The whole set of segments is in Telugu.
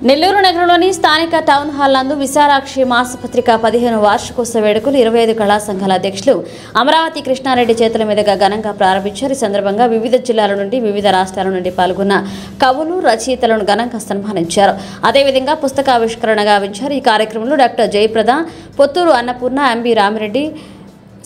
నెల్లూరు నగరంలోని స్థానిక టౌన్ హాల్ నందు విశాలాక్షి మాసపత్రిక 15 వార్షికోత్సవ వేడుకలు 25 కళా సంఘాల అధ్యక్షులు అమరావతి కృష్ణారెడ్డి చేతుల మీదుగా ఘనంగా ప్రారంభించారు. ఈ సందర్భంగా వివిధ జిల్లాల నుండి వివిధ రాష్ట్రాల నుండి పాల్గొన్న కవులు రచయితలను ఘనంగా సన్మానించారు. అదేవిధంగా పుస్తకావిష్కరణ గావించారు. ఈ కార్యక్రమంలో డాక్టర్ జయప్రద, పొత్తూరు అన్నపూర్ణ, ఎంబి రామిరెడ్డి,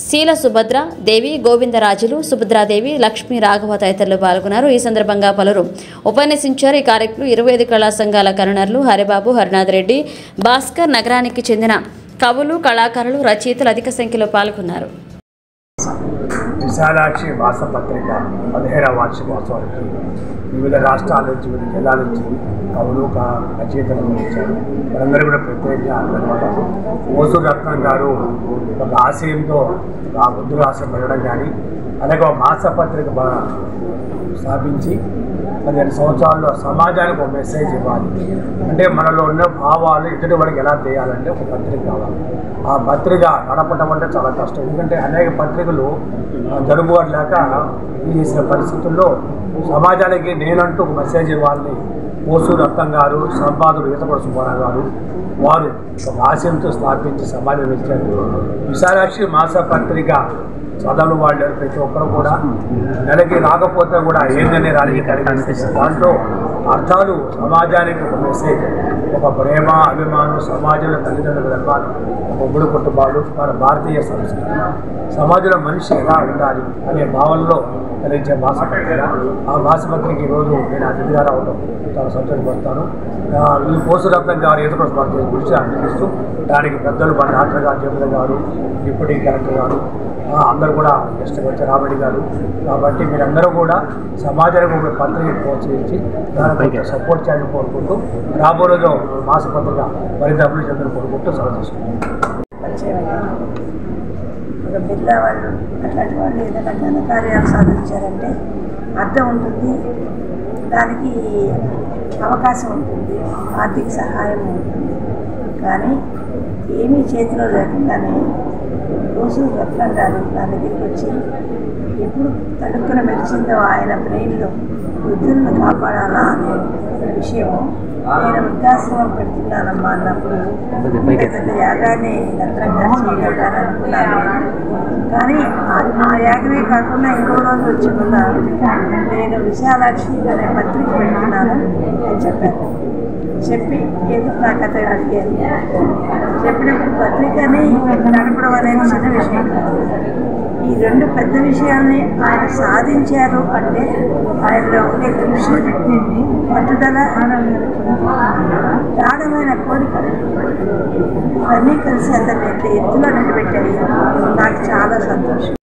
శీల సుభద్ర దేవి, గోవిందరాజులు, సుభద్రాదేవి, లక్ష్మీ రాఘవ తదితరులు పాల్గొన్నారు. ఈ సందర్భంగా పలువురు ఉపన్యసించారు. ఈ కార్యక్రమంలో 25 కళా సంఘాల కన్వీనర్లు హరిబాబు, హరినాథ్ రెడ్డి, భాస్కర్, నగరానికి చెందిన కవులు, కళాకారులు, రచయితలు అధిక సంఖ్యలో పాల్గొన్నారు. విశాలాక్షి మాసపత్రిక 15వ వార్షికోత్సవానికి వివిధ రాష్ట్రాల నుంచి, వివిధ జిల్లాల నుంచి కవులు, రచయితలు వచ్చారు. వారందరూ కూడా ప్రత్యేకంగా ధన్యవాదాలు. ఓసూరు రత్నం గారు ఒక ఆశయంతో ఆ బుద్ధుడు ఆశయం పెట్టడం కానీ, అలాగే ఒక మాసపత్రిక స్థాపించి 15 సంవత్సరాల్లో సమాజానికి ఒక మెసేజ్ ఇవ్వాలి. అంటే మనలో ఉన్న భావాలు ఎదుటి వాడికి ఎలా చేయాలంటే ఒక పత్రిక కావాలి. ఆ పత్రిక నడపడం అంటే చాలా కష్టం. ఎందుకంటే అనేక పత్రికలు జరుగుబాటు లేక చేసిన పరిస్థితుల్లో సమాజానికి నేనంటూ ఒక మెసేజ్ ఇవ్వాలని ఓసూరు రత్నం గారు, సంపాదకుడు ఈతపూడి సుబ్బారావు గారు వారు ఒక ఆశయంతో స్థాపించి సమాజం ఇచ్చారు. విశాలాక్షి మాసపత్రిక చదవని వాళ్ళు ప్రతి ఒక్కరు కూడా నెలకి రాకపోతే కూడా ఏంటనే రాలికి కనిపిస్తుంది. దాంట్లో అర్థాలు సమాజానికి ఒక మెసేజ్, ఒక ప్రేమ, అభిమానం, సమాజంలో తల్లిదండ్రుల ధర్మాలు, ఒక ఉమ్మడి కుటుంబాలు, మన భారతీయ సంస్కృతి, సమాజంలో మనిషి ఎలా ఉండాలి అనే భావనలో కలిగించే మాసపత్రిక. ఆ మాసపత్రిక ఈరోజు నేను అతిథిగా రావడం చాలా సంతోషపడతాను. ఈ ఓసూరు రత్నం గారు ఈతపూడి గురించి అనిపిస్తూ దానికి పెద్దలు మన డాక్టర్ గారు, జయప్రద గారు, డిప్యూటీ కలెక్టర్ గారు అందరూ కూడా ఇష్టపడితే రాబడి గారు. కాబట్టి మీరందరూ కూడా సమాజానికి ఒక పత్రిక ప్రోత్సహించి దానికి సపోర్ట్ చేయాలని కోరుకుంటూ రాబో రోజు మాసపత్రిక మరింత అభివృద్ధి చెందని కోరుకుంటూ సెలవు తీసుకుంటాం. ఒక బిర్లా వాళ్ళు అట్లాంటి వాళ్ళు ఏదైనా ఘనకార్యాలు సాధించారంటే అర్థం ఉంటుంది, దానికి అవకాశం ఉంటుంది, ఆర్థిక సహాయం ఉంటుంది. కానీ ఏమీ చేతిలో లేకుండానే ఓసూరు రత్నం గారు నా దగ్గరికి వచ్చి ఎప్పుడు తడుక్కున మెలిచిందో ఆయన బ్రెయిన్లో వృద్ధులను కాపాడాలా అనే విషయం, నేను వృద్ధాశ్రమం పెడుతున్నానమ్మా అన్నప్పుడు పెద్ద యాగాన్ని రత్నం గారు చేయగలగాలని అనుకున్నాను. కానీ ఆ యాగమే కాకుండా ఇంకో రోజు వచ్చి కూడా నేను విశాలాక్షి అనే పత్రిక పెడుతున్నాను అని చెప్పాను. చెప్పి ఏదో నా కథ అడిగాను. చెప్పినప్పుడు పత్రికని నడపడం అనేది చిన్న విషయం కాదు. ఈ రెండు పెద్ద విషయాల్ని ఆయన సాధించారు అంటే ఆయనలో ఉండే కృషి, పట్టుదల, గాఢమైన కోరిక ఇవన్నీ కలిసి అతన్ని ఎత్తులో నిలబెట్టాయి. నాకు చాలా సంతోషం.